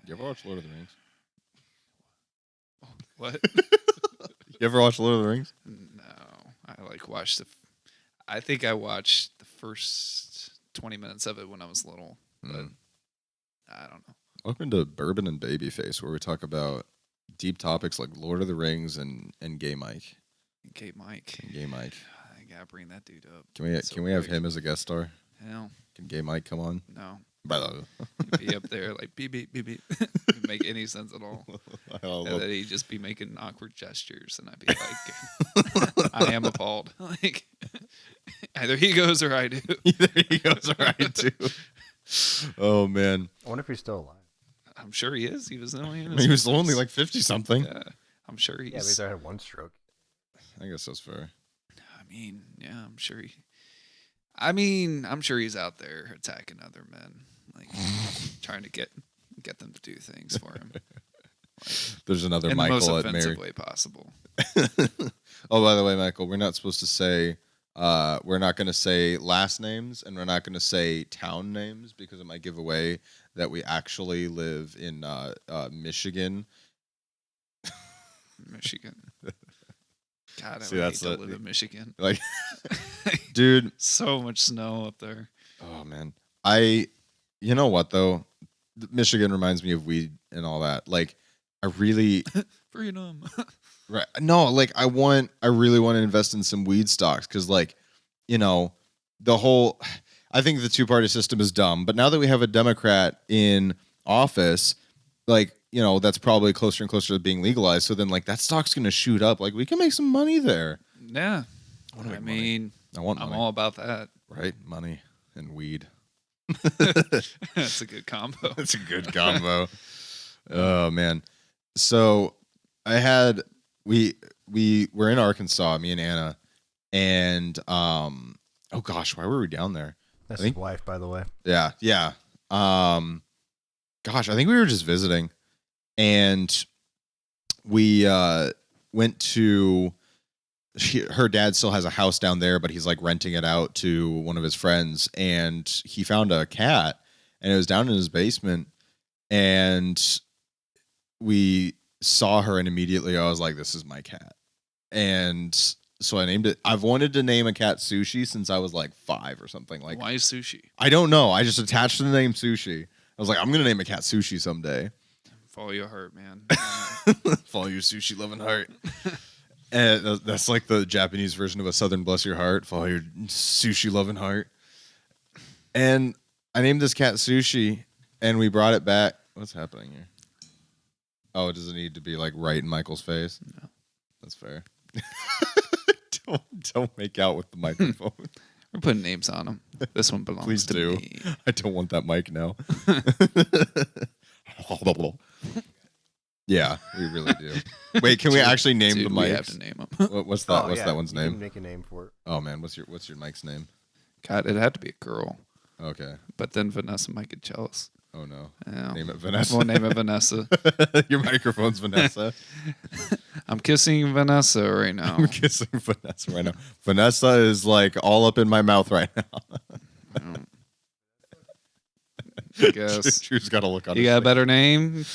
You ever watch Lord of the Rings? What? You ever watch Lord of the Rings? No, I watched I think I watched the first 20 minutes of it when I was little, but I don't know. Welcome to Bourbon and Babyface, where we talk about deep topics like Lord of the Rings and Gay Mike. Gay Mike. Gay Mike. I gotta bring that dude up. Can we have him as a guest star? Hell, Can Gay Mike come on? no. Brother. He'd be up there like beep beep beep beep. Wouldn't make any sense at all. And then he'd just be making awkward gestures, and I'd be like, I am appalled. Like, either he goes or I do. Either he goes or I do. Oh man. I wonder if he's still alive. I'm sure he is. He was only He was only like 50 something. Yeah, I'm sure he's. Yeah, but he's had one stroke. I guess that's fair. I mean, yeah, I'm sure I'm sure he's out there attacking other men, like trying to get them to do things for him. There's another in Michael the most at offensive Mary. way possible. Oh, by the way, Michael, we're not supposed to say. We're not going to say last names, and we're not going to say town names because it might give away that we actually live in Michigan. Michigan. God, I See, would that's hate to live in Michigan. Like, dude, So much snow up there. oh man, you know what though, Michigan reminds me of weed and all that. Like, I really, Freedom. right? No, like I really want to invest in some weed stocks because, like, you know, I think the two-party system is dumb, but now that we have a Democrat in office, like, you know, that's probably closer and closer to being legalized. So then, like, that stock's going to shoot up. Like, we can make some money there. Yeah. I wanna I make money. mean, I want I'm money. all about that. Right? Money and weed. That's a good combo. That's a good combo. Oh, man. So we were in Arkansas, me and Anna, and, oh gosh, why were we down there? That's his wife, by the way. Yeah. Yeah. Gosh, I think we were just visiting, and we went to her dad still has a house down there, but he's like renting it out to one of his friends, and he found a cat, and it was down in his basement, and we saw her, and immediately I was like, this is my cat. And so I named it. I've wanted to name a cat Sushi since I was like 5 or something. Like, Why sushi? I don't know. I just attached the name Sushi. I was like, I'm gonna name a cat Sushi someday. Follow your heart, man. Follow your sushi loving heart. And that's like the Japanese version of a Southern bless your heart. Follow your sushi loving heart. And I named this cat Sushi, and we brought it back. What's happening here? Oh, does it need to be like right in Michael's face? No. That's fair. Don't make out with the microphone. We're putting names on them. This one belongs Please to do. me. I don't want that mic now. Yeah, we really do. Wait, can we actually name Dude, the we mics? have to name them. What's that? Oh, What's yeah, that one's you can name? make a name for it. Oh man, what's your mic's name? God, it had to be a girl. Okay. But then Vanessa might get jealous. Oh no. Yeah. Name it Vanessa. We'll name it Vanessa. Your microphone's Vanessa. I'm kissing Vanessa right now. I'm kissing Vanessa right now. Vanessa is like all up in my mouth right now. I guess. Drew's got to look on. You his got a face. better name?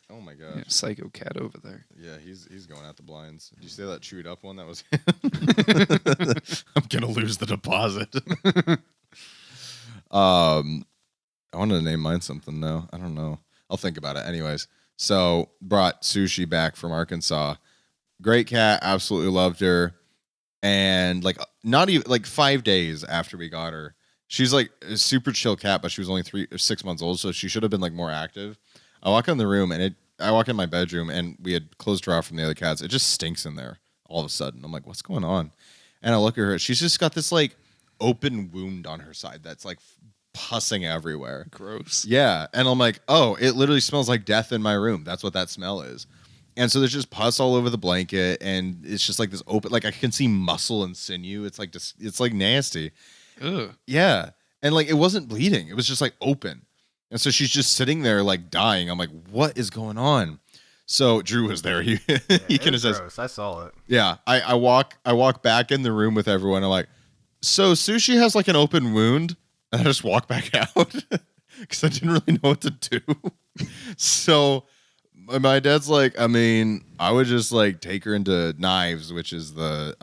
Oh my gosh. Yeah, psycho cat over there. Yeah, he's going out the blinds. Did you see that chewed up one? That was I'm gonna lose the deposit. I wanted to name mine something though. I don't know. I'll think about it. Anyways, so brought Sushi back from Arkansas. Great cat, absolutely loved her. And like not even like 5 days after we got her, she's like a super chill cat, but she was only 3 or 6 months old, so she should have been like more active. I walk in the room and I walk in my bedroom and we had closed her off from the other cats. It just stinks in there all of a sudden. I'm like, what's going on? And I look at her. She's just got this like open wound on her side that's like pussing everywhere. Gross. Yeah. And I'm like, oh, it literally smells like death in my room. That's what that smell is. And so there's just pus all over the blanket, and it's just like this open, like I can see muscle and sinew. It's like just, it's like nasty. Ugh. Yeah. And like it wasn't bleeding. It was just like open. And so she's just sitting there like dying. I'm like, what is going on? So Drew was there. He he can assess. Gross. I saw it. Yeah. I walk back in the room with everyone. I'm like, so Sushi has like an open wound, and I just walk back out. because I didn't really know what to do. So my dad's like, I mean, I would just like take her into Knives, which is the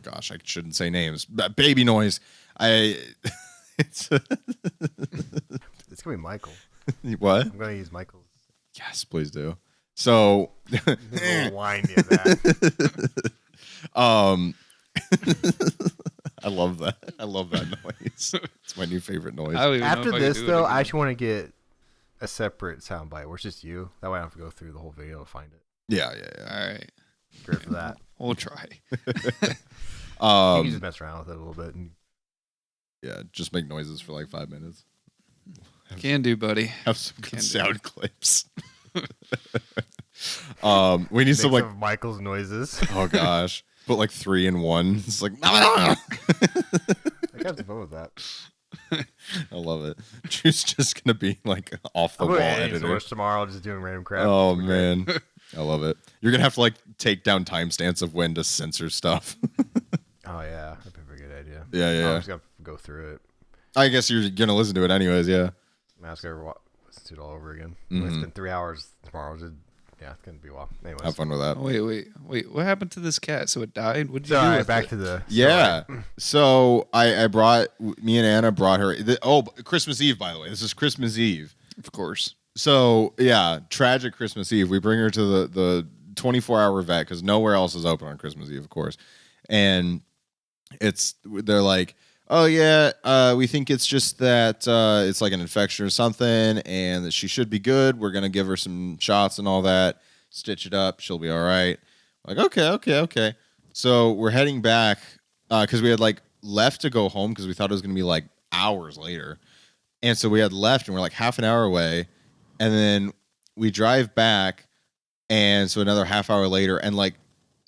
gosh, I shouldn't say names, but Baby Noise. It's It's gonna be Michael. what? I'm gonna use Michael's. Yes, please do. So, Little whiny of that. um, I love that. I love that noise. It's my new favorite noise. I don't even know After if I could this, do it though, I again. actually want to get a separate soundbite where it's just you. That way I don't have to go through the whole video to find it. Yeah. All right, Great for that. we'll try. You Um, can just mess around with it a little bit. And yeah, just make noises for like 5 minutes. Can do, buddy. Have some good Can do. sound clips. We need make some like, of Michael's noises. oh gosh, put like 3 in 1. It's like, I got some fun with that. I love it. Drew's just gonna be like off the I'm wall going to editor. source tomorrow, just doing random crap. Oh It's gonna be man, I love it. You're gonna have to like take down timestamps of when to censor stuff. great. Oh yeah, that'd be a very good idea. Yeah, yeah. I'm just gonna go through it. I guess you're gonna listen to it anyways. Yeah. I'm just gonna listen to it all over again. Mhm. It's been 3 hours tomorrow. Yeah, it's gonna be a while. Anyways, Have fun with that. Oh, wait. What happened to this cat? So it died? What did you so, do all right, with back it? to the Yeah. story. So me and Anna brought her. Christmas Eve, by the way. This is Christmas Eve. Of course. So yeah, tragic Christmas Eve. We bring her to the 24-hour vet because nowhere else is open on Christmas Eve, of course. And they're like, oh yeah, we think it's just that it's like an infection or something, and that she should be good. We're gonna give her some shots and all that, stitch it up, she'll be all right. Like okay. So we're heading back because we had like left to go home because we thought it was gonna be like hours later, and so we had left and we're like half an hour away, and then we drive back, and so another half hour later, and like.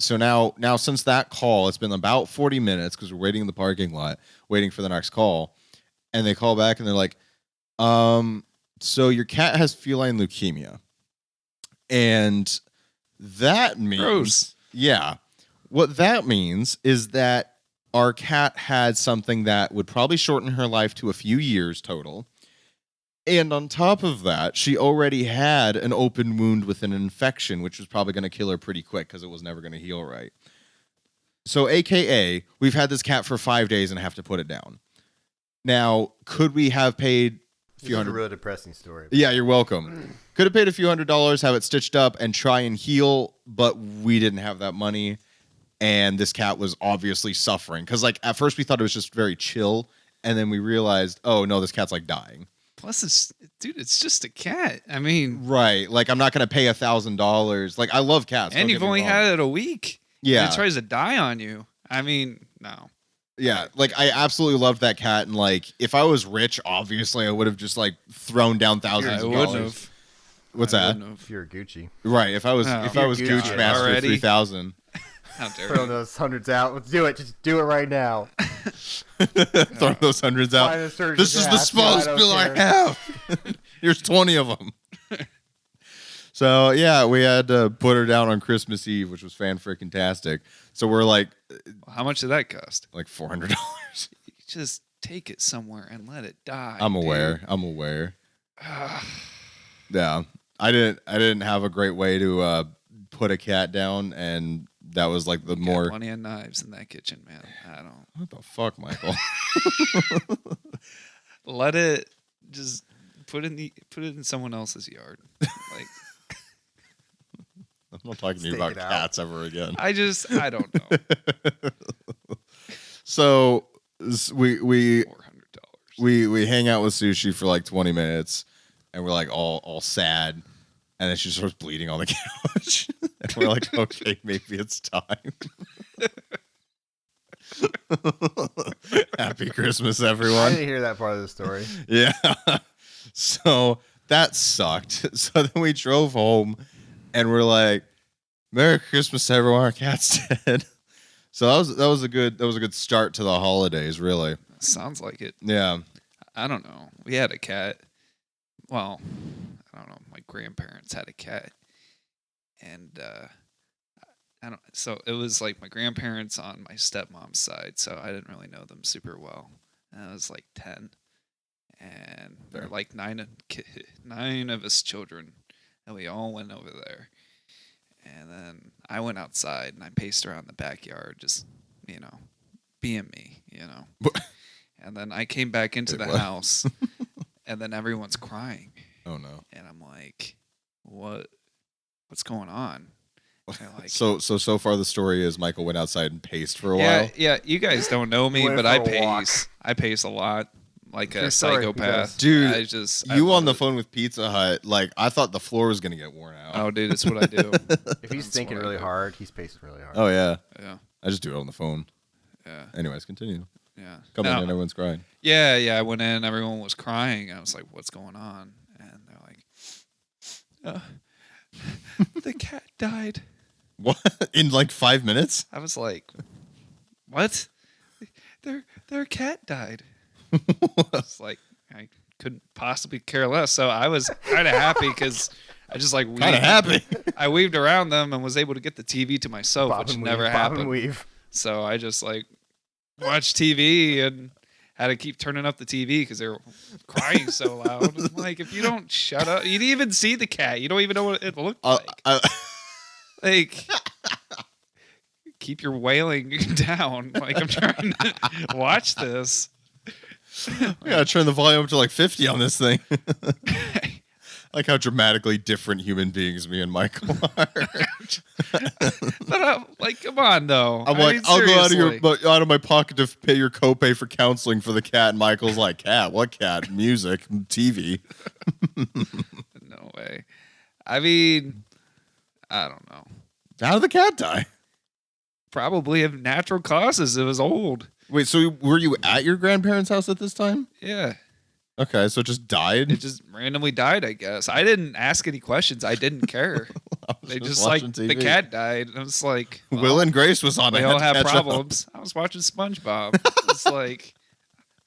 So now since that call, it's been about 40 minutes because we're waiting in the parking lot, waiting for the next call. And they call back and they're like, so your cat has feline leukemia. And that means, Gross. yeah, what that means is that our cat had something that would probably shorten her life to a few years total. And on top of that, she already had an open wound with an infection, which was probably going to kill her pretty quick because it was never going to heal right. So, AKA, we've had this cat for 5 days and have to put it down. Now, could we have paid a This few is a hundred? really depressing story. Yeah, you're welcome. Could have paid a few $100s, have it stitched up, and try and heal, but we didn't have that money. And this cat was obviously suffering because, like, at first we thought it was just very chill, and then we realized, oh no, this cat's like dying. Plus, it's just a cat. I mean, Right. Like, I'm not going to pay $1,000. Like, I love cats. and don't you've get me only wrong. had it a week. Yeah. And it tries to die on you. I mean, no. Yeah. Like, I absolutely loved that cat. And, like, if I was rich, obviously, I would have just, like, thrown down thousands I of wouldn't dollars. have. What's I that? wouldn't have. If you're Gucci, Right. If I was Oh. if I was You're Gooch Gucci Master already. 3000. How dare throw you? those hundreds out. Let's do it. Just do it right now. Throw those hundreds out. Find a surgeon's This is the ass. smallest I don't bill I care. have. Here's 20 of them. So yeah, we had to put her down on Christmas Eve, which was fan-freaking-tastic. So we're like How much did that cost? $400. You just take it somewhere and let it die. I'm aware. dude. I'm aware. Ugh. Yeah, I didn't have a great way to put a cat down, and that was like the Got more. plenty of knives in that kitchen, man. I don't What the fuck, Michael? let it just put it in someone else's yard. Like I'm not talking to you Stake about it out. cats ever again. I don't know. So we $400. we hang out with Sushi for like 20 minutes, and we're like all sad, and then she starts bleeding on the couch, and we're like, okay, maybe it's time. Happy Christmas, I everyone. didn't hear that part of the story. Yeah. So that sucked. So then we drove home, and we're like, Merry Christmas, everyone. Our cat's dead. So that was a good start to the holidays, really. Sounds like it. Yeah. I don't know. We had a cat. Well, I don't know. My grandparents had a cat, and I don't. So it was like my grandparents on my stepmom's side. So I didn't really know them super well. And I was like 10, then there were like nine of us children, and we all went over there. And then I went outside and I paced around the backyard, just being me, And then I came back into the house, and then everyone's crying. Oh no! And I'm like, what's going on? Like, so far the story is Michael went outside and paced for a while. Yeah. You guys don't know me, but I pace. I pace a lot, like a psychopath. Dude, you on the phone with Pizza Hut, like I thought the floor was gonna get worn out. Oh, dude, it's what I do. If he's thinking really hard, he's pacing really hard. Oh yeah. Yeah. I just do it on the phone. Yeah. Anyways, continue. Yeah. Come in and everyone's crying. Yeah. I went in, everyone was crying. I was like, "What's going on?" And they're like, "The cat died." What? In like 5 minutes? I was like, "What?" Their cat died. I was like, I couldn't possibly care less. So I was kind of happy because I just like kind of happy. I weaved around them and was able to get the TV to myself, which never happened. So I just like watched TV and had to keep turning up the TV because they were crying so loud. I'm like, if you don't shut up, you didn't even see the cat. You don't even know what it looked like. Like, keep your wailing down. Like, I'm trying to watch this. We gotta turn the volume up to like 50 on this thing. Like how dramatically different human beings me and Michael are. But I'm like, come on, though. I'm like, I'll go out of my pocket to pay your copay for counseling for the cat. And Michael's like, cat? What cat? Music, TV. No way. I mean, I don't know. How did the cat die? Probably of natural causes. It was old. Wait, so were you at your grandparents' house at this time? Yeah. Okay, so it just died? It just randomly died, I guess. I didn't ask any questions. I didn't care. They just like, TV. The cat died. And I was like, well, Will and Grace was on. They all have problems. I was watching SpongeBob. It's like,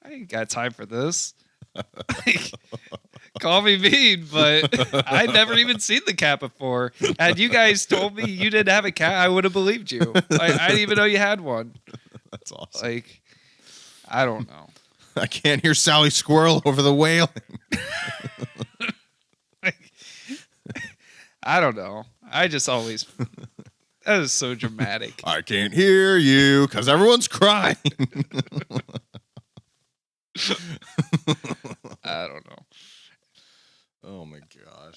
I ain't got time for this. Like, call me mean, but I'd never even seen the cat before. Had you guys told me you didn't have a cat, I would have believed you. I didn't even know you had one. That's awesome. Like, I don't know. I can't hear Sally Squirrel over the wailing. Like, I don't know. I just always... That is so dramatic. I can't hear you because everyone's crying. I don't know. Oh my gosh.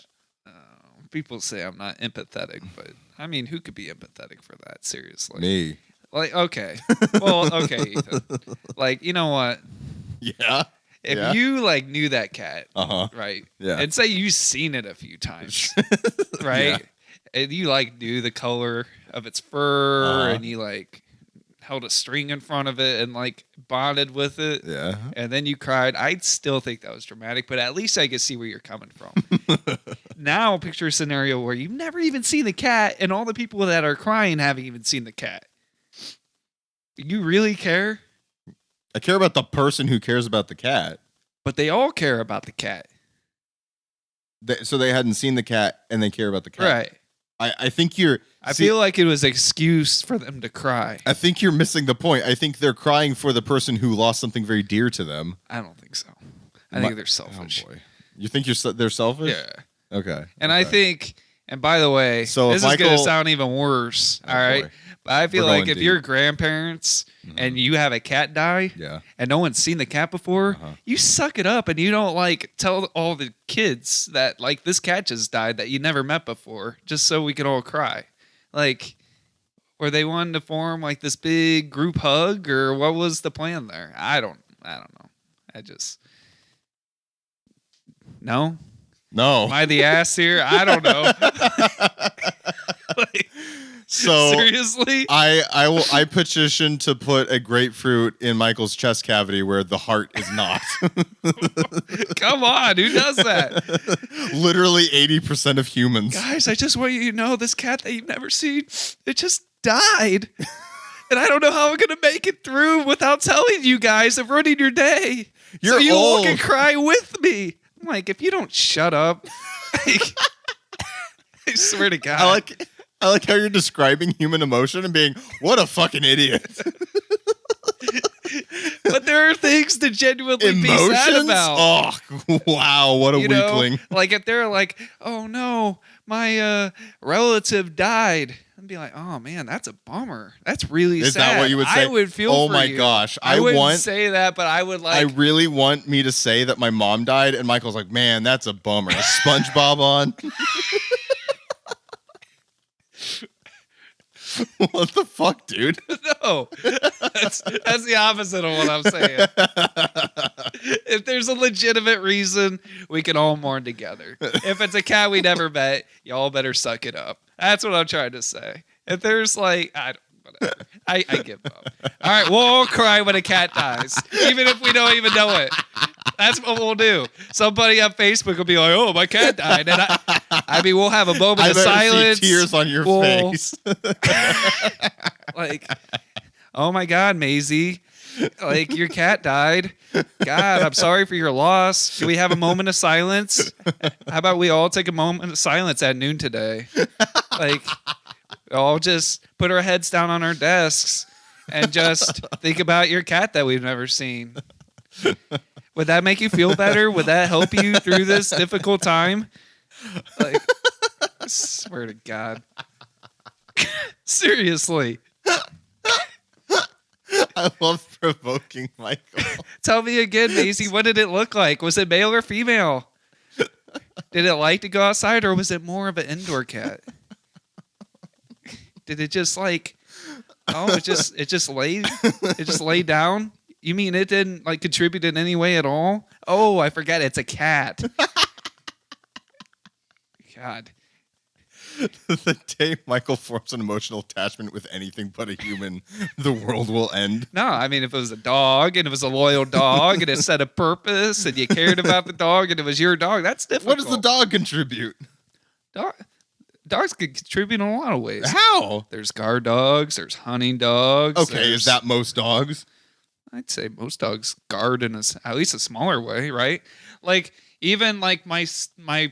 People say I'm not empathetic, but I mean, who could be empathetic for that? Seriously. Me. Like, okay. Well, okay, Ethan. Like, you know what? Yeah. If you like knew that cat, right? Yeah. And say you've seen it a few times, right? Yeah. And you like knew the color of its fur, and you like held a string in front of it and like bonded with it. Yeah. And then you cried. I'd still think that was dramatic, but at least I could see where you're coming from. Now picture a scenario where you've never even seen the cat, and all the people that are crying haven't even seen the cat. You really care? I care about the person who cares about the cat. But they all care about the cat. So they hadn't seen the cat and they care about the cat. Right. I think you're... I feel like it was an excuse for them to cry. I think you're missing the point. I think they're crying for the person who lost something very dear to them. I don't think so. I think they're selfish. Oh boy. You think they're selfish? Yeah. Okay. And I think... And by the way, so this is going to sound even worse. All right. Boy. But I feel like if your grandparents and you have a cat die and no one's seen the cat before, you suck it up and you don't like tell all the kids that like this cat just died that you never met before just so we can all cry. Like, were they wanting to form like this big group hug or what was the plan there? I don't know. No? No. Am I the ass here? I don't know. Like, so seriously, I petition to put a grapefruit in Michael's chest cavity where the heart is not. Come on, who does that? Literally 80% of humans. Guys, I just want you to know this cat that you've never seen, it just died. And I don't know how I'm going to make it through without telling you guys and ruining your day. You're you old. all can cry with me. I'm like, if you don't shut up, like, I swear to God. I like how you're describing human emotion and being, what a fucking idiot. But there are things to genuinely be sad about. Oh, wow. What a weakling. Like if they're like, oh no, my relative died. I'd be like, oh man, that's a bummer. That's really sad. Is that what you would say? I would feel oh for my you. gosh. I wouldn't say that, but I would like. I really want me to say that my mom died, and Michael's like, man, that's a bummer. SpongeBob on. What the fuck, dude? No, that's the opposite of what I'm saying. If there's a legitimate reason, we can all mourn together. If it's a cat we never met, y'all better suck it up. That's what I'm trying to say. If there's like, whatever. I give up. All right, we'll all cry when a cat dies, even if we don't even know it. That's what we'll do. Somebody on Facebook will be like, "Oh, my cat died," and I mean, we'll have a moment of silence. See tears on your face. Like, oh my God, Maisie, like your cat died. God, I'm sorry for your loss. Should we have a moment of silence? How about we all take a moment of silence at noon today? Like, all just put our heads down on our desks and just think about your cat that we've never seen. Would that make you feel better? Would that help you through this difficult time? Like, I swear to God. Seriously. I love provoking Michael. Tell me again, Maisie, what did it look like? Was it male or female? Did it like to go outside, or was it more of an indoor cat? Did it just like, it just lay down? You mean it didn't like contribute in any way at all? Oh, I forget. It's a cat. God. The day Michael forms an emotional attachment with anything but a human, the world will end. No, I mean, if it was a dog and it was a loyal dog and it set a purpose and you cared about the dog and it was your dog, that's difficult. What does the dog contribute? Dogs can contribute in a lot of ways. How? There's guard dogs. There's hunting dogs. Okay, is that most dogs? I'd say most dogs guard in at least a smaller way, right? Like even like my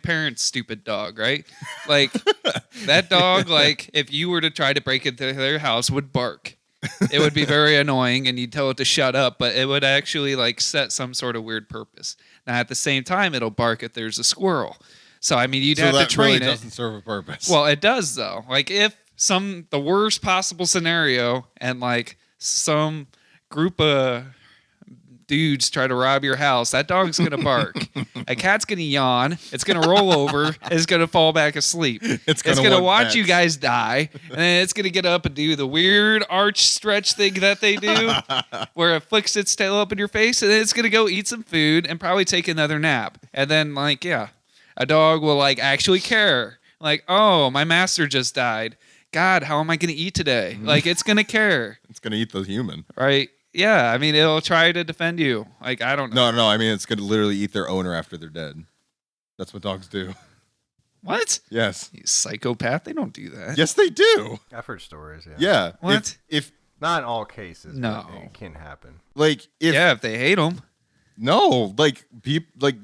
parents' stupid dog, right? Like that dog, like if you were to try to break into their house, would bark. It would be very annoying, and you'd tell it to shut up, but it would actually like set some sort of weird purpose. Now at the same time, it'll bark if there's a squirrel. So I mean, you'd have to train really it. Doesn't serve a purpose. Well, it does though. Like if the worst possible scenario, and like some group of dudes try to rob your house, that dog's gonna bark. A cat's gonna yawn. It's gonna roll over. It's gonna fall back asleep. It's gonna watch you guys die, and then it's gonna get up and do the weird arch stretch thing that they do, where it flicks its tail up in your face, and then it's gonna go eat some food and probably take another nap. And then like a dog will like actually care. Like, oh, my master just died. God, how am I gonna eat today? Like it's gonna care. It's gonna eat the human, right? Yeah, I mean, it'll try to defend you. Like, I don't know. No. I mean, it's going to literally eat their owner after they're dead. That's what dogs do. What? Yes. You psychopath? They don't do that. Yes, they do. I've heard stories. Yeah. Yeah. What? If not in all cases. No. But it can happen. like if they hate them. No, like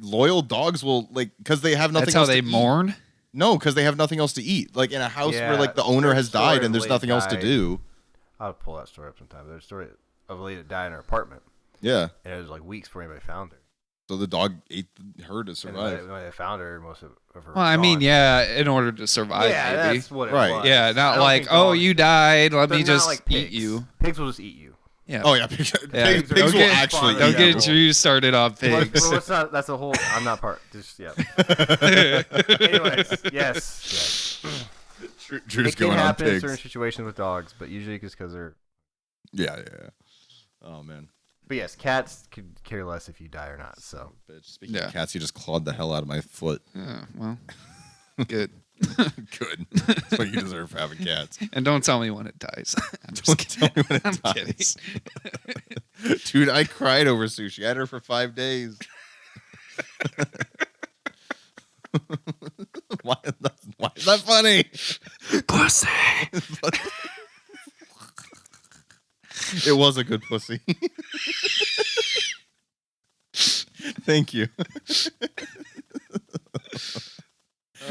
loyal dogs will because they have nothing. That's how else they to mourn. Eat. No, because they have nothing else to eat. Like in a house where like the owner has died and there's nothing else to do. I'll pull that story up sometime. There's a story of a lady that died in her apartment. Yeah. And it was like weeks before anybody found her. So the dog ate her to survive. And when they found her, most of her. Well, I mean, in order to survive, yeah, maybe. That's what it right. was. Yeah, not like, oh, you died. Let me just like eat you. Pigs will just eat you. Yeah. Oh yeah, pigs will actually. Don't get you started on pigs. Well, that's a whole. I'm not part. Just yeah. Anyways, yes. Drew's it can going on happen in pigs. certain situations with dogs, but usually just because they're. Yeah. Oh man. But yes, cats could care less if you die or not. So. Bitch. Speaking of cats, you just clawed the hell out of my foot. Yeah. Well. Good. Good. That's what you deserve for having cats. And don't tell me when it dies. Don't tell me when it dies. Dude, I cried over sushi. I had her for 5 days. Why is that funny? Pussy. It was a good pussy. Thank you.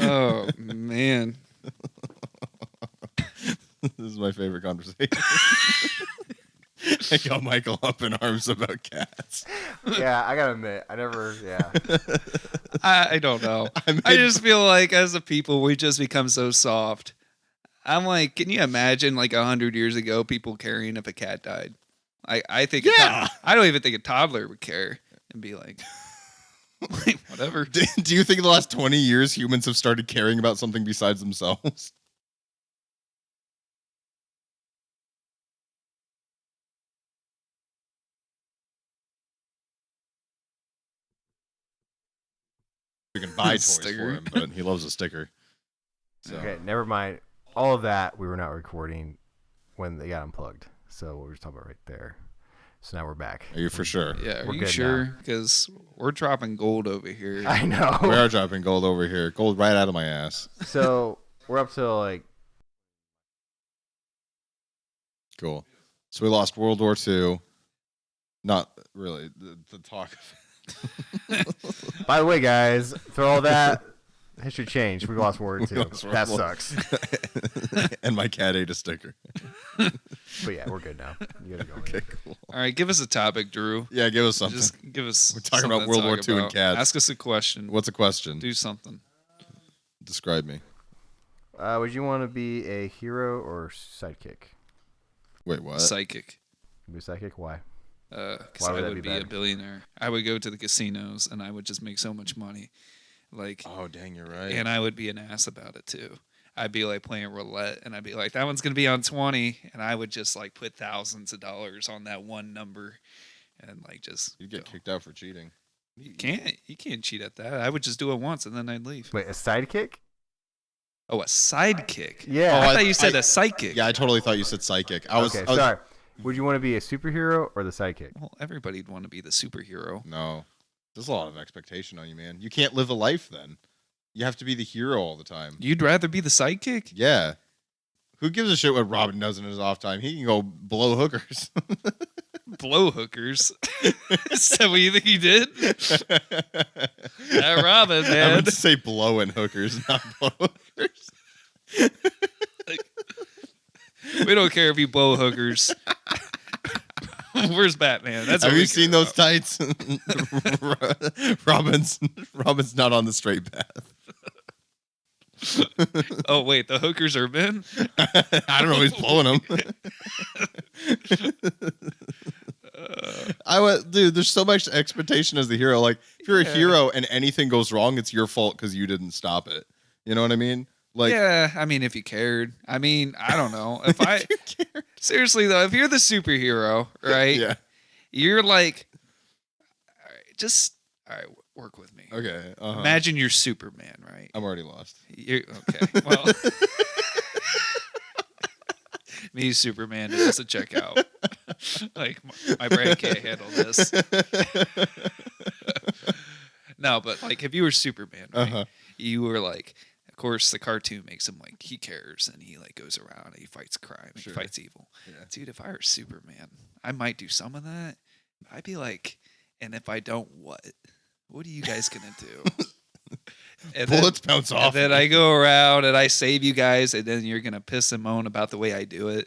Oh, man. This is my favorite conversation. I got Michael up in arms about cats. Yeah, I gotta admit, I never. Yeah. I don't know. I just feel like as a people, we just become so soft. I'm like, can you imagine like 100 years ago, people caring if a cat died? I think I don't even think a toddler would care and be like, whatever. Do you think in the last 20 years humans have started caring about something besides themselves? You can buy toys for him, but he loves a sticker. So. Okay, never mind. All of that we were not recording when they got unplugged. So what we were talking about right there. So now we're back. Are you for sure? Yeah, are you sure? Because we're dropping gold over here. I know. We are dropping gold over here. Gold right out of my ass. So we're up to like. Cool. So we lost World War II. Not really the talk. By the way, guys, through all that, history changed. We lost World War II. That sucks. And my cat ate a sticker. But yeah, we're good now. You gotta go. Okay, cool. All right, give us a topic, Drew. Yeah, give us something. Just give us. We're talking about World War II and cats. Ask us a question. What's a question? Do something. Describe me. Would you want to be a hero or sidekick? Wait, what? Psychic. Be a sidekick? Why? Because I would be a billionaire. I would go to the casinos and I would just make so much money. Like, oh, dang, you're right. And I would be an ass about it too. I'd be like playing roulette and I'd be like, that one's going to be on 20. And I would just like put thousands of dollars on that one number and like just. You'd get kicked out for cheating. You can't cheat at that. I would just do it once and then I'd leave. Wait, a sidekick? Oh, a sidekick? Yeah. Oh, I thought you said a psychic. Yeah, I totally thought you said psychic. Sorry. Would you want to be a superhero or the sidekick? Well, everybody'd want to be the superhero. No. There's a lot of expectation on you, man. You can't live a life then. You have to be the hero all the time. You'd rather be the sidekick? Yeah. Who gives a shit what Robin does in his off time? He can go blow hookers. Blow hookers? Is that what you think he did? That Robin, man. I meant to say blowing hookers, not blow hookers. We don't care if you blow hookers. Where's Batman? Have you seen those tights? Robin's not on the straight path. Oh wait, the hookers are men? I don't know. He's blowing them. Dude, there's so much expectation as the hero. Like, if you're a hero and anything goes wrong, it's your fault because you didn't stop it. You know what I mean? Like, yeah, I mean, if you cared. I mean, I don't know. If I seriously though, if you're the superhero, right? Yeah. You're like, all right, work with me. Okay. Imagine you're Superman, right? I'm already lost. You're okay. Well, me Superman doesn't check out. Like my brain can't handle this. No, but like if you were Superman, right? You were like. Of course, the cartoon makes him like he cares and he like goes around and he fights crime, he fights evil. Yeah. Dude, if I were Superman, I might do some of that. I'd be like, and if I don't, what are you guys gonna do? And bullets bounce off. And then I go around and I save you guys, and then you're gonna piss and moan about the way I do it.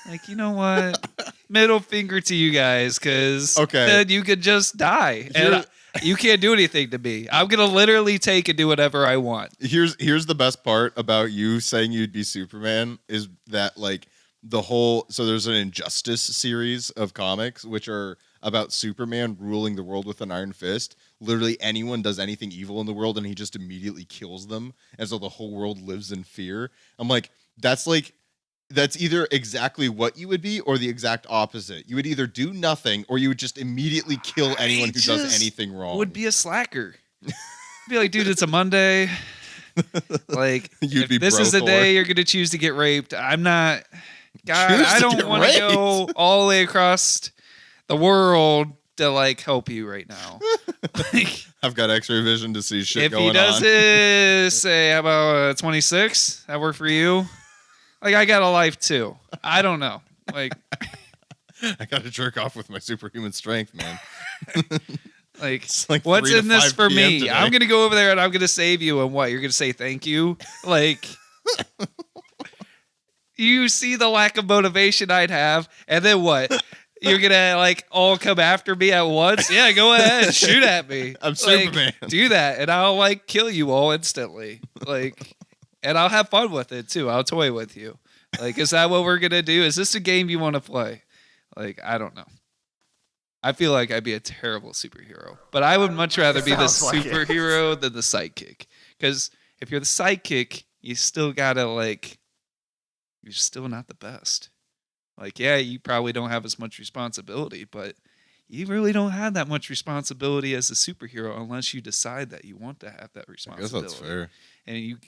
Like, you know what? Middle finger to you guys, because then you could just die. And you can't do anything to me. I'm gonna literally take and do whatever I want. Here's the best part about you saying you'd be Superman is that like so there's an Injustice series of comics which are about Superman ruling the world with an iron fist. Literally anyone does anything evil in the world and he just immediately kills them, and so the whole world lives in fear. I'm like, that's either exactly what you would be or the exact opposite. You would either do nothing or you would just immediately kill anyone who does anything wrong. Would be a slacker. Be like, dude, it's a Monday. Like, if this is the day you're going to choose to get raped, I'm not. God, I don't want to go all the way across the world to like help you right now. Like, I've got X-ray vision to see shit going on. If he does it, say, how about 26? That work for you? Like, I got a life too. I don't know. Like, I got to jerk off with my superhuman strength, man. Like what's in this for me? Today. I'm going to go over there and I'm going to save you. And what? You're going to say thank you? Like, you see the lack of motivation I'd have. And then what? You're gonna like all come after me at once? Yeah, go ahead, shoot at me. I'm Superman. Do that, and I'll like kill you all instantly. Like, and I'll have fun with it too. I'll toy with you. Like, is that what we're gonna do? Is this a game you want to play? Like, I don't know. I feel like I'd be a terrible superhero, but I would much rather be the superhero than the sidekick. Because if you're the sidekick, you still gotta like, you're still not the best. Like, yeah, you probably don't have as much responsibility, but you really don't have that much responsibility as a superhero unless you decide that you want to have that responsibility. I guess that's fair. And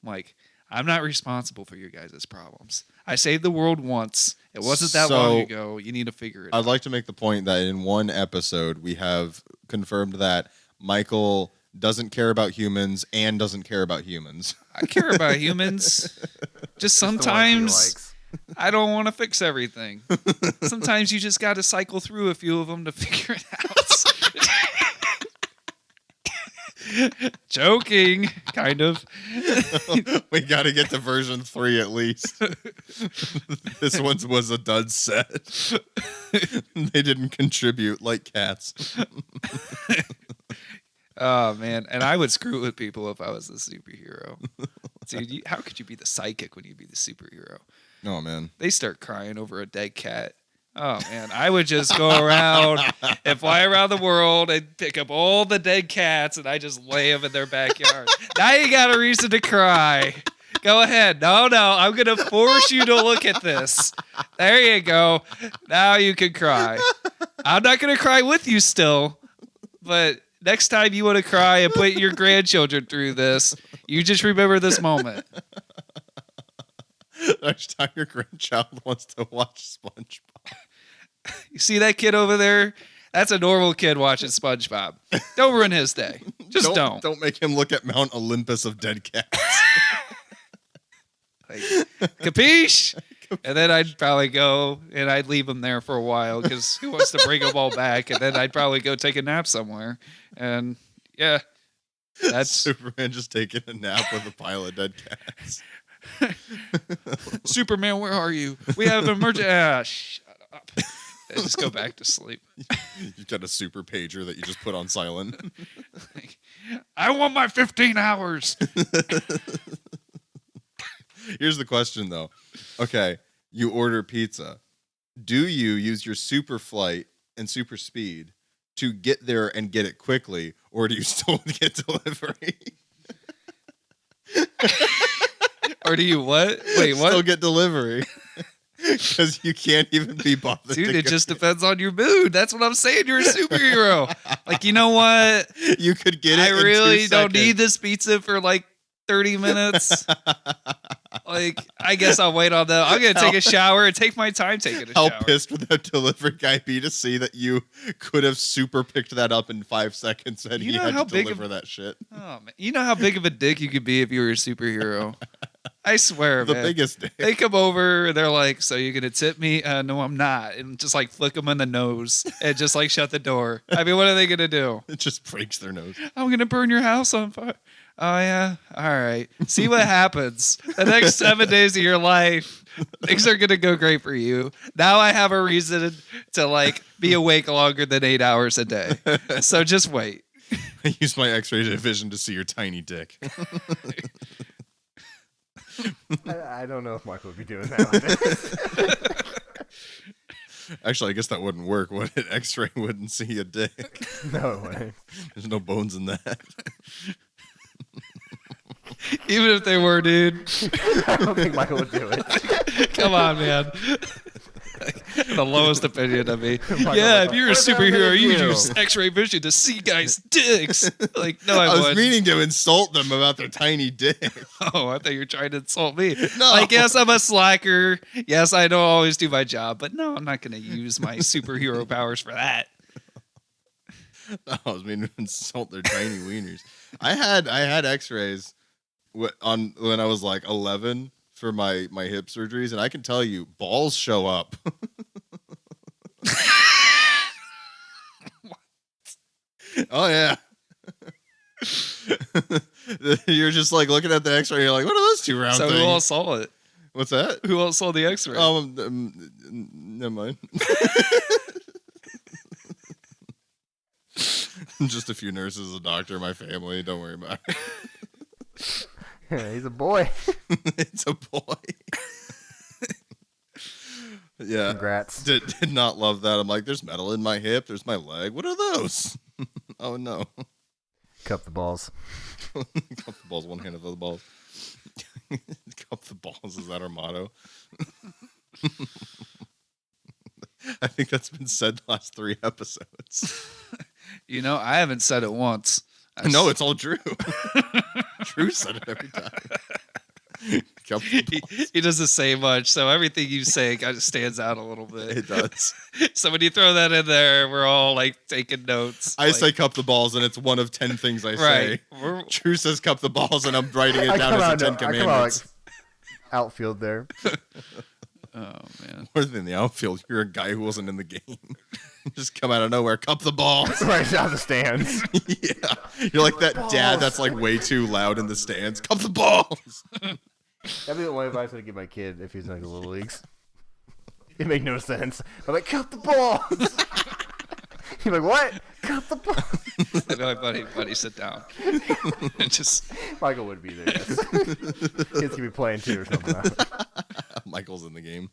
like, I'm not responsible for your guys' problems. I saved the world once. It wasn't that long ago. You need to figure it out. I'd like to make the point that in one episode, we have confirmed that Michael doesn't care about humans and doesn't care about humans. I care about humans. Just sometimes I don't want to fix everything. Sometimes you just got to cycle through a few of them to figure it out. Joking, kind of. We got to get to version 3 at least. This one was a dud set. They didn't contribute like cats. Oh, man. And I would screw with people if I was the superhero. Dude, how could you be the psychic when you be the superhero? Oh, man. They start crying over a dead cat. Oh, man. I would just go around and fly around the world and pick up all the dead cats and I just lay them in their backyard. Now you got a reason to cry. Go ahead. No, I'm going to force you to look at this. There you go. Now you can cry. I'm not going to cry with you still, but next time you want to cry and put your grandchildren through this, you just remember this moment. Next time your grandchild wants to watch SpongeBob. You see that kid over there? That's a normal kid watching SpongeBob. Don't ruin his day. Just don't. Don't make him look at Mount Olympus of dead cats. Like, capiche? And then I'd probably go and I'd leave him there for a while because who wants to bring them all back? And then I'd probably go take a nap somewhere. And yeah, that's Superman just taking a nap with a pile of dead cats. Superman, where are you? We have an emergency. Shut up. And just go back to sleep. You've got a super pager that you just put on silent. Like, I want my 15 hours. Here's the question, though. Okay, you order pizza. Do you use your super flight and super speed to get there and get it quickly, or do you still get delivery? Or do you what? Wait, what? Still get delivery. Because you can't even be bothered. Dude, it just depends on your mood. That's what I'm saying. You're a superhero. Like, you know what? You could get it. I really don't need this pizza for like 30 minutes. Like, I guess I'll wait on that. I'm going to take a shower and take my time taking a shower. How pissed would that delivery guy be to see that you could have super picked that up in 5 seconds and he had to deliver that shit? Oh, man. You know how big of a dick you could be if you were a superhero? I swear, the man. biggest dick. They come over and they're like, so you're going to tip me? No, I'm not. And just like flick them in the nose and just like shut the door. I mean, what are they going to do? It just breaks their nose. I'm going to burn your house on fire. Oh, yeah. All right. See what happens. The next 7 days of your life, things are going to go great for you. Now I have a reason to like be awake longer than 8 hours a day. So just wait. I use my X-ray vision to see your tiny dick. I don't know if Michael would be doing that. Actually, I guess that wouldn't work. Would it? X-ray wouldn't see a dick. No way. There's no bones in that. Even if they were, dude. I don't think Michael would do it. Come on, man. The lowest opinion of me. Yeah, if you're a superhero, you use X-ray vision to see guys' dicks. Like, no, I was wouldn't. meaning to insult them about their tiny dick. Oh, I thought you were trying to insult me. No. Like, yes, I'm a slacker. Yes, I don't always do my job, but no, I'm not going to use my superhero powers for that. No, I was meaning to insult their tiny wieners. I had X-rays when I was like 11 for my hip surgeries, and I can tell you, balls show up. Oh yeah. You're just like looking at the X-ray. You're like, what are those two round things? So who all saw it? What's that? Who else saw the X-ray? Never mind. Just a few nurses, a doctor, my family. Don't worry about it. He's a boy. It's a boy. Yeah. Congrats. Did not love that. I'm like, there's metal in my hip. There's my leg. What are those? Oh, no. Cup the balls. Cup the balls, one hand of the balls. Cup the balls, is that our motto? I think that's been said the last 3 episodes. You know, I haven't said it once. No, it's all Drew. Drew said it every time. Cup the balls. He doesn't say much, so everything you say kind of stands out a little bit. It does. So when you throw that in there, we're all like taking notes. I say cup the balls, and it's one of 10 things I say. Right. Drew says cup the balls, and I'm writing it down as the 10 commandments. Outfield there. Oh, man. More than the outfield, you're a guy who wasn't in the game. Just come out of nowhere, cup the balls. Right down the stands. Yeah. You're like that dad that's like way too loud in the stands. Cup the balls. That'd be the only advice I'd give my kid if he's in like the little leagues. It make no sense. I'm like, cup the balls. He's like, what? Cup the balls. I'd be like, buddy, sit down. Just Michael would be there. Yes. Kids could be playing too or something. Michael's in the game.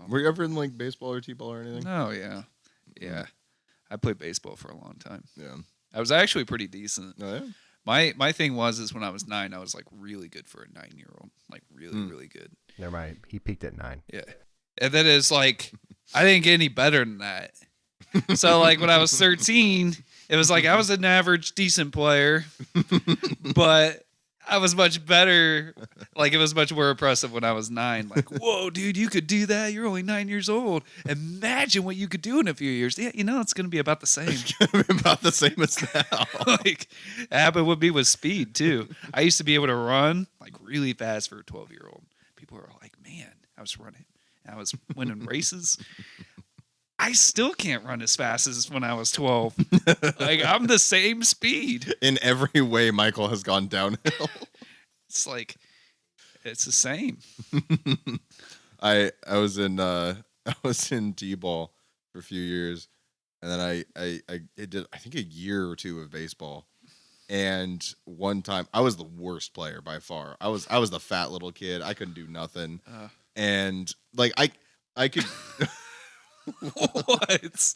Were you ever in like baseball or t-ball or anything? Oh, yeah. Yeah. I played baseball for a long time. Yeah. I was actually pretty decent. Oh, yeah? My thing was when I was 9, I was like really good for a 9-year-old. Like really good. Never mind. He peaked at 9. Yeah. And then it's like, I didn't get any better than that. So like when I was 13, it was like I was an average decent player, but I was much better. Like it was much more impressive when I was 9. Like, whoa, dude, you could do that. You're only 9 years old. Imagine what you could do in a few years. Yeah, you know, it's going to be about the same. It's going to be about the same as now. Like, it happened with me with speed too. I used to be able to run like really fast for a 12-year-old. People were like, man, I was running. I was winning races. I still can't run as fast as when I was 12. Like, I'm the same speed. In every way, Michael has gone downhill. It's like, it's the same. I was in t-ball for a few years, and then I did I think a year or 2 of baseball. And one time I was the worst player by far. I was the fat little kid. I couldn't do nothing. And like I could What?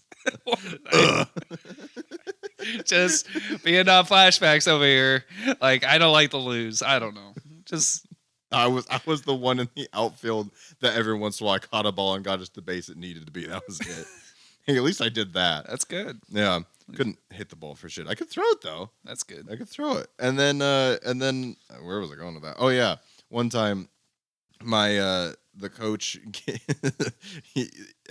Just being on flashbacks over here. Like, I don't like to lose. I don't know. Just I was the one in the outfield that every once in a while I caught a ball and got us the base it needed to be. That was it. Hey, at least I did that. that's good. Yeah. Couldn't hit the ball for shit. I could throw it though. That's good. I could throw it. And then where was I going with that? Oh yeah. One time my the coach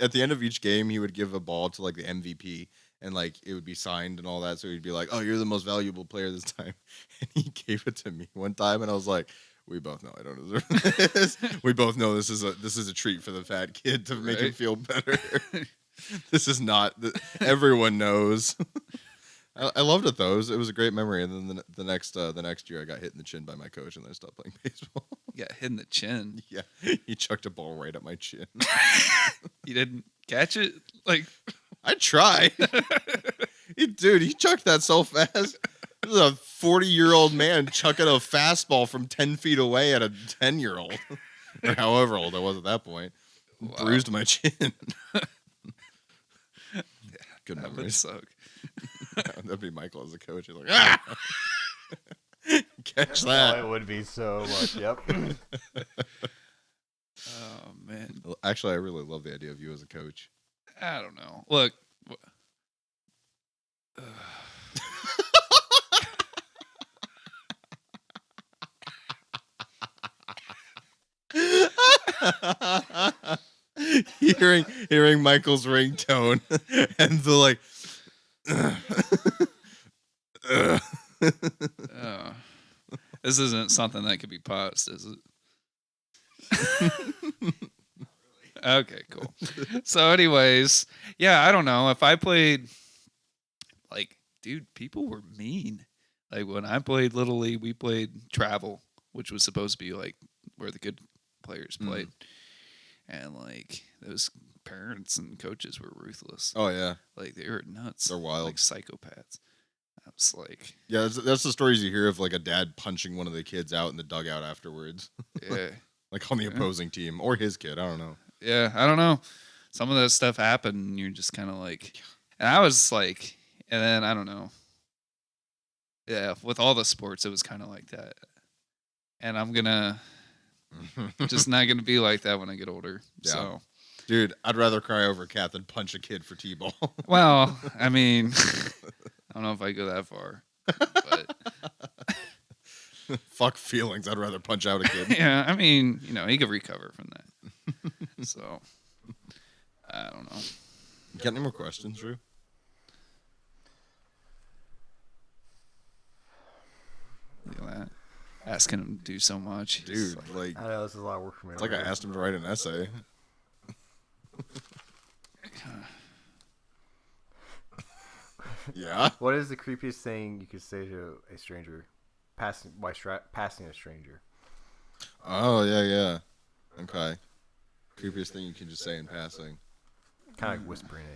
at the end of each game he would give a ball to like the MVP and like it would be signed and all that, so he'd be like, oh, you're the most valuable player this time. And he gave it to me one time and I was like, we both know I don't deserve this. We both know this is a treat for the fat kid to make him feel better. This is not everyone knows. I loved it though. It was a great memory. And then the next year, I got hit in the chin by my coach, and then I stopped playing baseball. You got hit in the chin. Yeah, he chucked a ball right at my chin. You didn't catch it? Like, I tried. He chucked that so fast. This is a 40-year-old man chucking a fastball from 10 feet away at a 10-year-old, or however old I was at that point. wow. Bruised my chin. Good That would memories. suck. That'd be Michael as a coach. He's like, ah! Catch that. Oh, it would be so much. Yep. Oh, man. Well, actually, I really love the idea of you as a coach. I don't know. Look. hearing Michael's ringtone and the like. This isn't something that could be paused, is it? Okay, cool. So, anyways, yeah, I don't know if I played. Like, dude, people were mean. Like when I played Little League, we played travel, which was supposed to be like where the good players played. And like those parents and coaches were ruthless. Oh yeah, Like they were nuts. They're wild. Like psychopaths. I was like, yeah, that's the stories you hear of like a dad punching one of the kids out in the dugout afterwards. yeah. Like on the opposing team or his kid. I don't know. Yeah, I don't know. Some of that stuff happened and you're just kind of like, and I was like, and then I don't know. Yeah, with all the sports, it was kind of like that. And I'm just not gonna be like that when I get older. Yeah. So, dude, I'd rather cry over a cat than punch a kid for t-ball. well, I mean, I don't know if I go that far, but fuck feelings. I'd rather punch out a kid. yeah, I mean, he could recover from that. So, I don't know. Got any more questions, Drew? Look at that. Asking him to do so much, dude. Like, I know this is a lot of work for me. It's like I asked him to write an essay. Yeah. What is the creepiest thing you could say to a stranger, passing a stranger? Oh yeah. Okay. Creepiest thing you can just say in passing. Kind of like whispering it,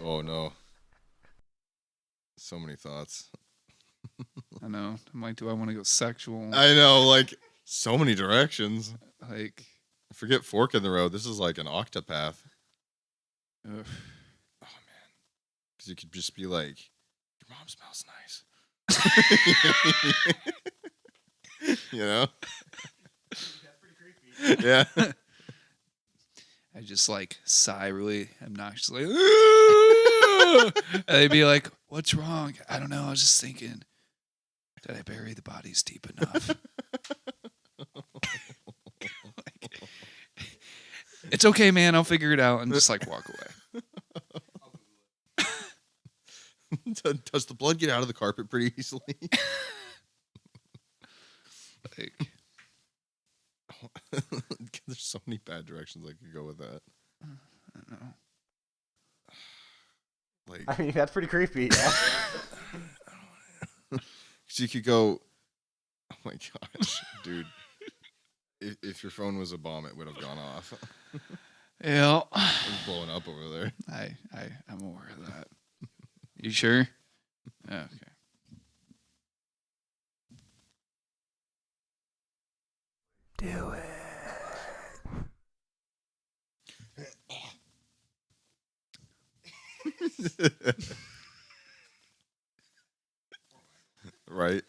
Oh no. So many thoughts. I know. I'm like, do I want to go sexual? I know, like so many directions. Like, forget fork in the road. This is like an octopath. ugh. Oh man, because you could just be like, your mom smells nice. You know. That's pretty creepy. Yeah. I just like sigh really obnoxiously. And they'd be like, "What's wrong?" I don't know. I was just thinking, did I bury the bodies deep enough? It's okay, man. I'll figure it out, and just like walk away. Does the blood get out of the carpet pretty easily? Like, there's so many bad directions I could go with that. I don't know. Like, I mean, that's pretty creepy. Yeah. so you could go, oh my gosh, dude. If your phone was a bomb, it would have gone off. Yeah, It was blowing up over there. I'm aware of that. You sure? Yeah, okay. Do it. Right.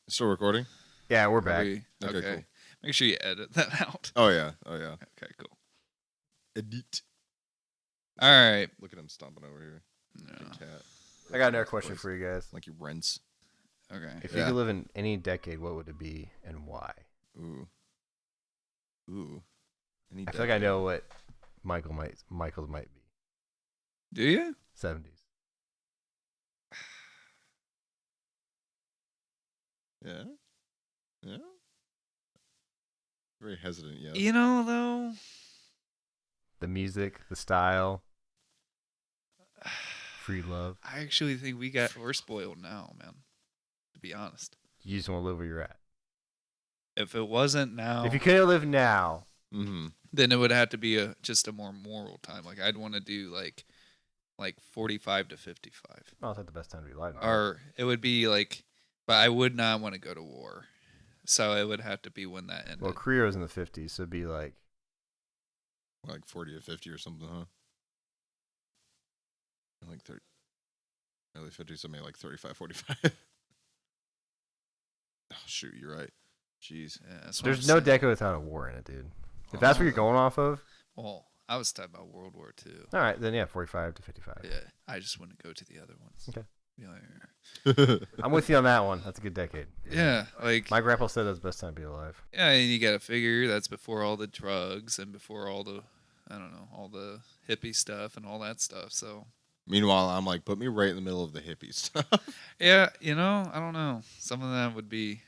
Still recording? Yeah, we're back. Okay, Okay, cool. Make sure you edit that out. Oh yeah. Okay, cool. Edit. All right. Look at him stomping over here. No. Big cat. I got another question for you guys. Like he rents. Okay. If you could live in any decade, what would it be and why? Ooh. I feel like I know what Michael's might be. Do you? 70s. Yeah. Very hesitant, yes. You know, though. The music, the style, free love. I actually think we're spoiled now, man. To be honest. You just want to live where you're at. If it wasn't now, If you could live now, then it would have to be just a more moral time. Like I'd want to do like 45 to 55. oh, it's not the best time to be alive. Or it would be like, but I would not want to go to war. So it would have to be when that ended. Well, Korea was in the 50s, so it'd be like 40 to 50 or something, huh? Like 30, early 50s, so maybe like 35, 45. Oh, shoot, you're right. Jeez. Yeah, that's what there's I'm no saying. decade without a war in it, dude. If that's what you're going off of, Well, I was talking about World War II. all right, then yeah, 45 to 55. Yeah, I just wouldn't go to the other ones. Okay. Be like, I'm with you on that one. That's a good decade. yeah, like My grandpa said that's the best time to be alive. yeah, and you got to figure that's before all the drugs and before all the, I don't know, all the hippie stuff and all that stuff. So Meanwhile, I'm like, put me right in the middle of the hippie stuff. yeah, I don't know. Some of that would be,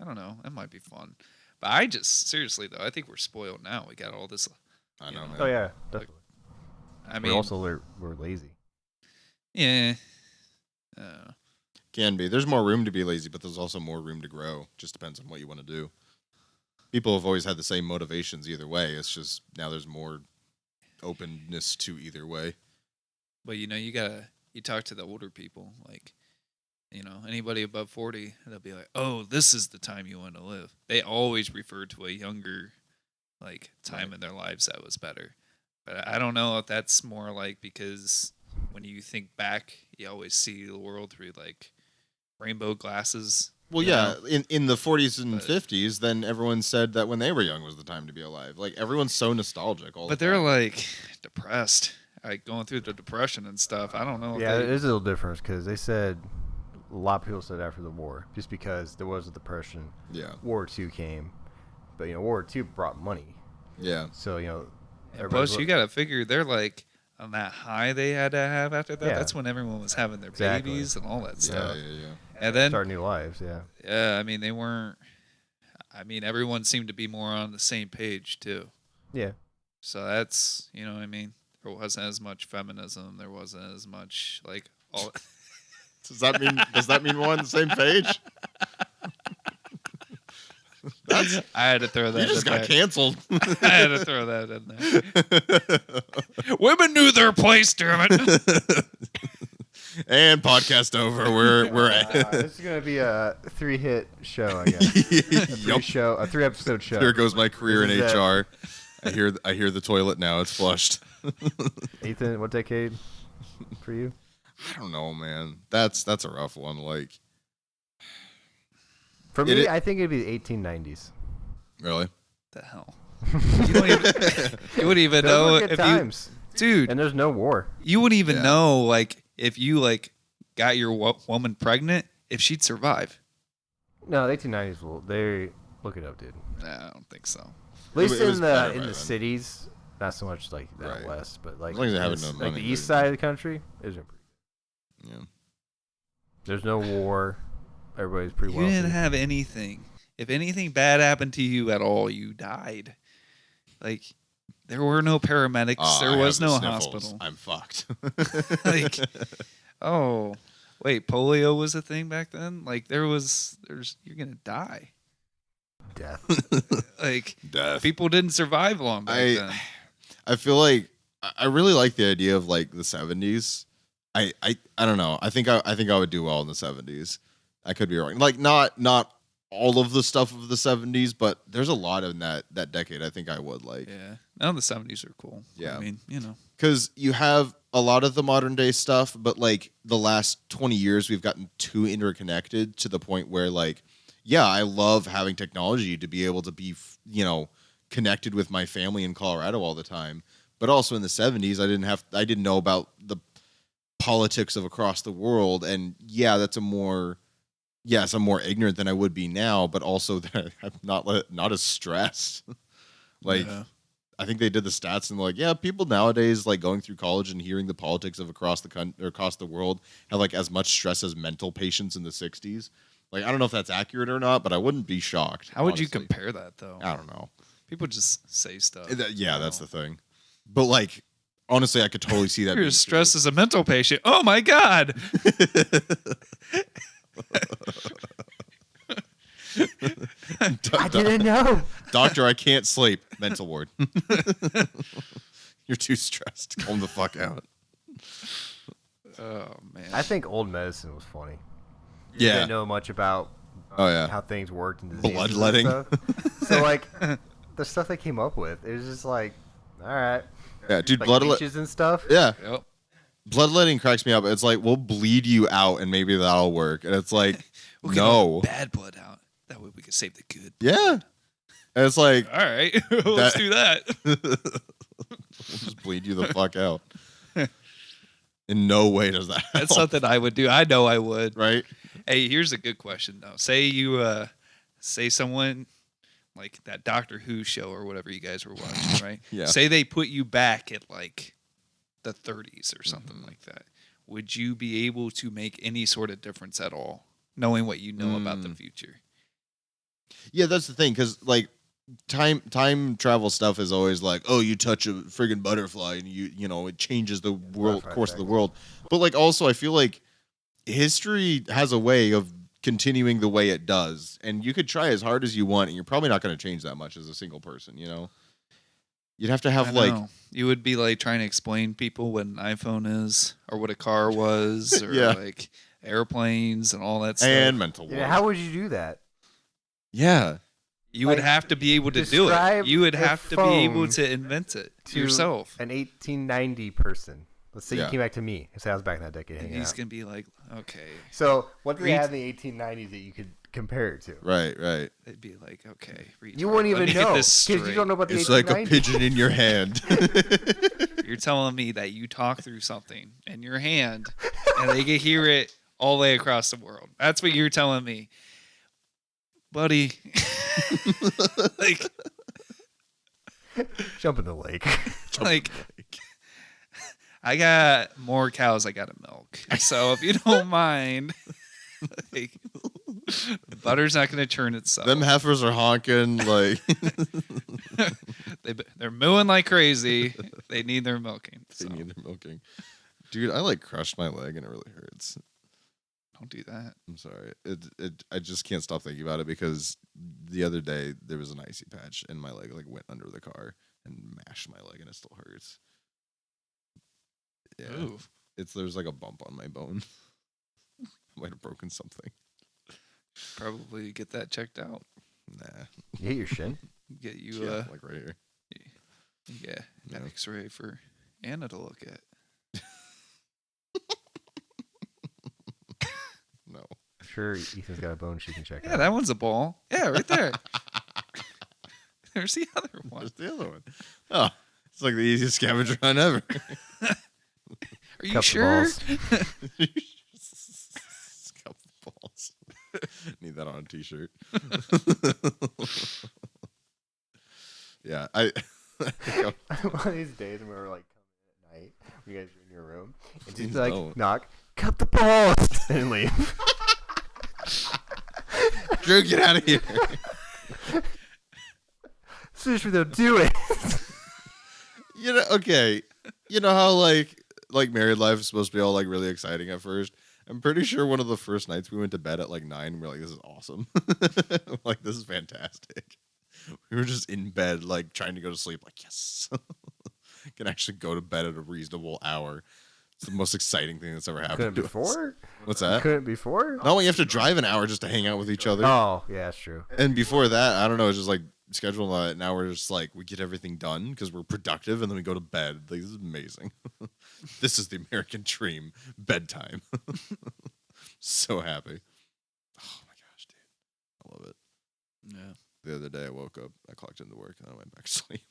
I don't know, that might be fun. But I just seriously though, I think we're spoiled now. We got all this I know, man. Oh yeah, definitely. I mean, we're lazy. yeah. Can be. There's more room to be lazy, but there's also more room to grow. Just depends on what you want to do. People have always had the same motivations either way. It's just now there's more openness to either way. But you talk to the older people, like, anybody above 40, they'll be like, "Oh, this is the time you want to live." They always refer to a younger, like, time in their lives that was better. But I don't know if that's more like because when you think back, you always see the world through like rainbow glasses. Well, yeah, in the 40s and 50s, then everyone said that when they were young was the time to be alive. Like, everyone's so nostalgic all the time. But they're, like, depressed, like, going through the depression and stuff. I don't know. Yeah, it is a little different because they said, a lot of people said after the war, just because there was a depression. Yeah. World War II came, but, World War II brought money. Yeah. So, plus, you got to figure they're, like, on that high they had to have after that. Yeah. That's when everyone was having their babies and all that stuff. Yeah. And then start new lives, yeah. Yeah, I mean, they weren't. I mean, everyone seemed to be more on the same page too. Yeah. So that's, what I mean. There wasn't as much feminism. There wasn't as much like all. Does that mean we're on the same page? I had to throw that. You just got canceled. I had to throw that in there. Women knew their place, damn it. And podcast over. We're at. This is gonna be a 3-hit show, I guess. A 3-episode show. Here goes my career in HR. I hear the toilet now. It's flushed. Ethan, what decade for you? I don't know, man. That's a rough one. Like, for me, I think it'd be the 1890s. Really? The hell? You wouldn't even know if times. Dude. And there's no war. You wouldn't even know, like, if you like got your woman pregnant, if she'd survive. No, the 1890s they look it up, dude. Nah, I don't think so. At least in the cities, not so much like that west, but like, like the east side of the country is pretty good. Yeah. There's no war. Everybody's pretty well. You didn't have anything. If anything bad happened to you at all, you died. Like, there were no paramedics. There was no hospital. I'm fucked. Like, oh, wait, polio was a thing back then? Like, you're going to die. Death. Like, Death. People didn't survive long back then. I feel like I really like the idea of like the 70s. I don't know. I think I would do well in the 70s. I could be wrong. Like, not all of the stuff of the 70s, but there's a lot in that decade I think I would like. Yeah. No, the 70s are cool. Yeah. I mean, Because you have a lot of the modern day stuff, but like the last 20 years, we've gotten too interconnected to the point where like, yeah, I love having technology to be able to be, connected with my family in Colorado all the time. But also in the 70s, I didn't know about the politics of across the world. And yeah, I'm more ignorant than I would be now, but also that I'm not as stressed. Like, yeah. I think they did the stats and like, yeah, people nowadays like going through college and hearing the politics of across the country or across the world have like as much stress as mental patients in the 60s. Like, I don't know if that's accurate or not, but I wouldn't be shocked. How would you compare that though? I don't know. People just say stuff. Yeah, that's the thing. But like, honestly, I could totally see that. You're as stressed as a mental patient. Oh my God. I didn't know. Doctor, I can't sleep. Mental ward. You're too stressed. Calm the fuck out. Oh, man. I think old medicine was funny. Yeah. You didn't know much about how things worked and diseases bloodletting. And stuff. So, like, the stuff they came up with, it was just like, all right. Yeah, dude, like bloodletting and stuff. Yeah. Yep. Bloodletting cracks me up. It's like, we'll bleed you out and maybe that'll work. And it's like, we'll get all the bad blood out. That way we can save the good. Yeah. And it's like, all right, let's do that. We'll just bleed you the fuck out. In no way does that help. That's something I would do. I know I would. Right? Hey, here's a good question, though. Say you, say someone, like that Doctor Who show or whatever you guys were watching, right? Yeah. Say they put you back at, like, the 30s or something like that. Would you be able to make any sort of difference at all, knowing what you know about the future? Yeah, that's the thing. Because, like, time travel stuff is always like, oh, you touch a friggin' butterfly and it changes the course of the world. But like also I feel like history has a way of continuing the way it does, and you could try as hard as you want and you're probably not going to change that much as a single person. You'd have to have you would be like trying to explain people what an iPhone is or what a car was or like airplanes and all that stuff. And mental Yeah, how would you do that? Yeah. You would have to be able to do it. You would have to be able to invent it yourself. An 1890 person. Let's say you came back to me. Say I was back in that decade. He's going to be like, okay. So what did they have in the 1890s that you could compare it to? Right. They'd be like, okay. You wouldn't even know because you don't know about the 1890s. It's like a pigeon in your hand. You're telling me that you talk through something in your hand and they can hear it all the way across the world. That's what you're telling me. Buddy. Like, jump in the lake. I got more cows I got to milk. So if you don't mind, like, butter's not going to churn itself. Them heifers are honking like they're mooing like crazy. They need their milking. They need their milking. Dude, I like crushed my leg and it really hurts. Don't do that. I'm sorry. I just can't stop thinking about it because the other day there was an icy patch and my leg like went under the car and mashed my leg and it still hurts. Yeah. Ooh. There's like a bump on my bone. I might have broken something. Probably get that checked out. Nah. You hit your shin? Get you like right here. Yeah, an X-ray for Anna to look at. No. I'm sure Ethan's got a bone she can check out. Yeah, that one's a ball. Yeah, right there. There's the other one. There's the other one. Oh, it's like the easiest scavenger hunt ever. Are you sure? Cup balls. Need that on a t-shirt. Yeah, one of these days when we were like coming at night, you guys are in your room, and just like knock, cup the balls, and leave. Drew, get out of here. Seriously, though, do it. Okay. You know how like married life is supposed to be all like really exciting at first? I'm pretty sure one of the first nights we went to bed at like 9, we're like, this is awesome. Like, this is fantastic. We were just in bed, like trying to go to sleep, like, yes. Can actually go to bed at a reasonable hour. It's the most exciting thing that's ever happened to before? What's that? Couldn't before? No, you have to drive an hour just to hang out with each other. Oh, yeah, that's true. And before that, I don't know, it's just like scheduling it. Now we're just like, we get everything done because we're productive and then we go to bed. Like, this is amazing. This is the American dream. Bedtime. So happy. Oh my gosh, dude. I love it. Yeah. The other day I woke up, I clocked into work, and I went back to sleep.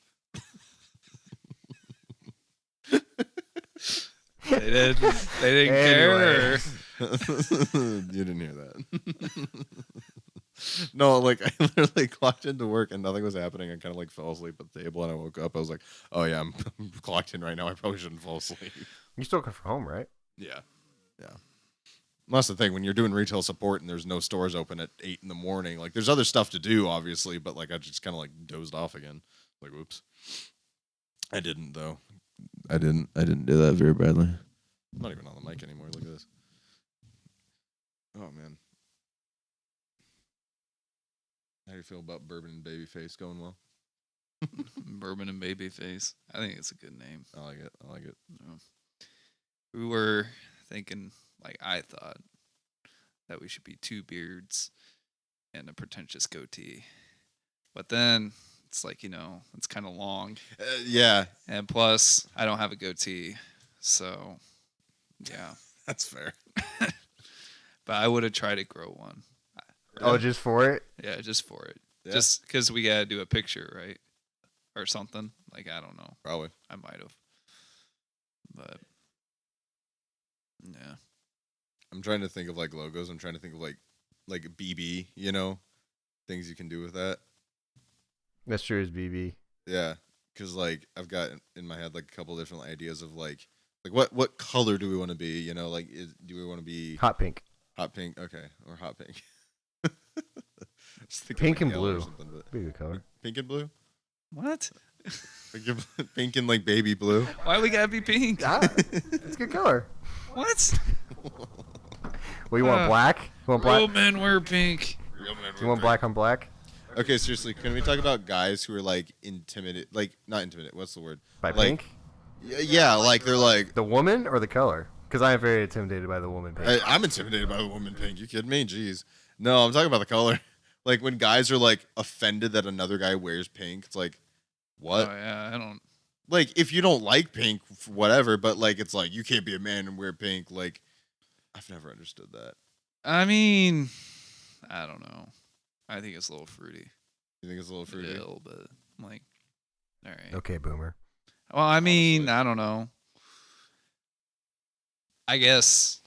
They didn't care. You didn't hear that. No, like I literally clocked into work and nothing was happening. I kind of like fell asleep at the table and I woke up. I was like, oh yeah, I'm clocked in right now. I probably shouldn't fall asleep. You still come from home, right? Yeah. That's the thing. When you're doing retail support and there's no stores open at 8 in the morning, like there's other stuff to do, obviously, but like I just kind of like dozed off again. Like, whoops. I didn't though. I didn't do that very badly. I'm not even on the mic anymore. Look at this. Oh man. How do you feel about Bourbon and Babyface going well? Bourbon and Babyface. I think it's a good name. I like it. Yeah. We were thinking, like I thought, that we should be 2 beards and a pretentious goatee. But then it's like, it's kind of long. Yeah. And plus, I don't have a goatee. So, yeah. That's fair. But I would have tried to grow one. Oh, just for it? Yeah, just for it. Yeah. Just because we got to do a picture, right? Or something. Like, I don't know. Probably. I might have. But, yeah. I'm trying to think of like logos. I'm trying to think of like BB, things you can do with that. That's true as BB. Yeah, because like I've got in my head like a couple different ideas of like what color do we want to be? Do we want to be hot pink? Hot pink, okay, or hot pink. Pink and blue. But Be a good color. Pink and blue. What? Pink and like baby blue. Why we gotta be pink? It's a good color. What? Well, you want black? You want Real black? men wear pink. You want black on black? Okay, seriously, can we talk about guys who are like intimidated, like not intimidated? What's the word? By like, pink? Yeah, like they're like. The woman or the color? Because I am very intimidated by the woman pink. I'm intimidated by the woman pink. You kidding me? Jeez. No, I'm talking about the color. Like when guys are like offended that another guy wears pink, it's like, what? Oh yeah, I don't. Like if you don't like pink, whatever. But like it's like you can't be a man and wear pink. Like I've never understood that. I mean, I don't know. I think it's a little fruity. You think it's a little fruity? A little bit. I'm like, all right. Okay, boomer. Well, I mean, Honestly. I don't know. I guess,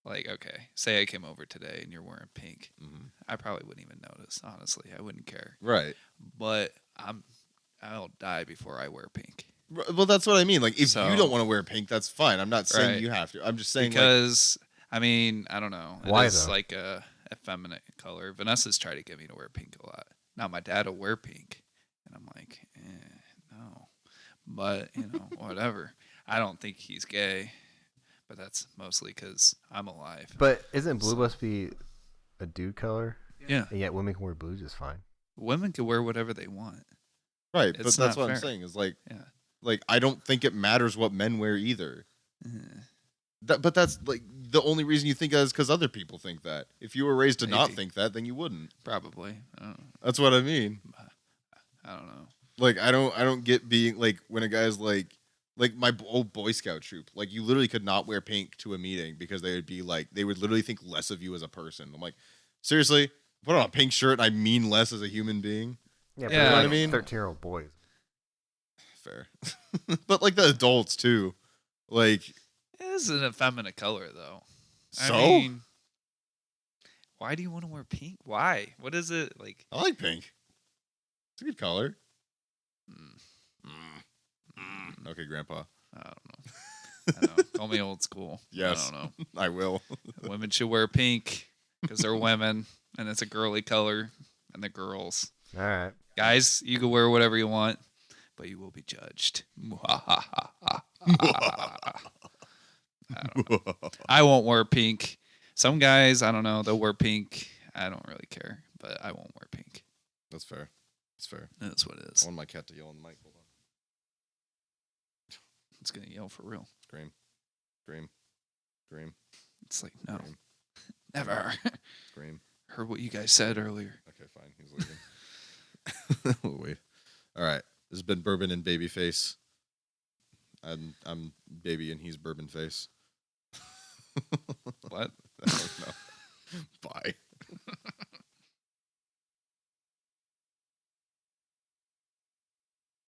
like, okay, say I came over today and you're wearing pink. Mm-hmm. I probably wouldn't even notice, honestly. I wouldn't care. Right. But I'll die before I wear pink. Well, that's what I mean. Like, if So- you don't want to wear pink, that's fine. I'm not saying Right. you have to. I'm just saying, Because, I mean, I don't know. Why, It's though? like a effeminate color. Vanessa's tried to get me to wear pink a lot. Now, my dad will wear pink. And I'm like, no. But, whatever. I don't think he's gay. But that's mostly because I'm alive. But isn't blue must be a dude color? Yeah. And yet women can wear blue just fine. Women can wear whatever they want. right. But It's that's not what I'm fair. saying is like, Yeah. I don't think it matters what men wear either. Eh. But that's like the only reason you think that is because other people think that. If you were raised to not Maybe. think that, then you wouldn't. Probably. I don't know. That's what I mean. I don't know. Like I don't get being like when a guy's like my old Boy Scout troop. Like you literally could not wear pink to a meeting because they would be like they would literally think less of you as a person. I'm like, seriously, put on a pink shirt and I mean less as a human being. Yeah, Yeah. You know what I mean? 13-year-old boys. Fair, but like the adults too. Like It is an effeminate color, though. so. I mean, why do you want to wear pink? Why? What is it like? I like pink. It's a good color. Mm, Okay, Grandpa. I don't know. I don't know. Call me old school. Yes. I don't know. I will. Women should wear pink because they're women and it's a girly color and they're girls. All right. Guys, you can wear whatever you want, but you will be judged. I don't know. I won't wear pink. Some guys, I don't know, they'll wear pink. I don't really care, but I won't wear pink. That's fair. That's fair. That's what it I is. want my cat to yell on the mic. Hold on. It's going to yell for real. Scream. Scream. Scream. It's like, no, Scream. never. Scream. Heard what you guys said earlier. Okay, fine. He's leaving. We'll wait. All right. This has been Bourbon and Babyface. I'm Baby and he's Bourbon Face. What? I don't know. Bye.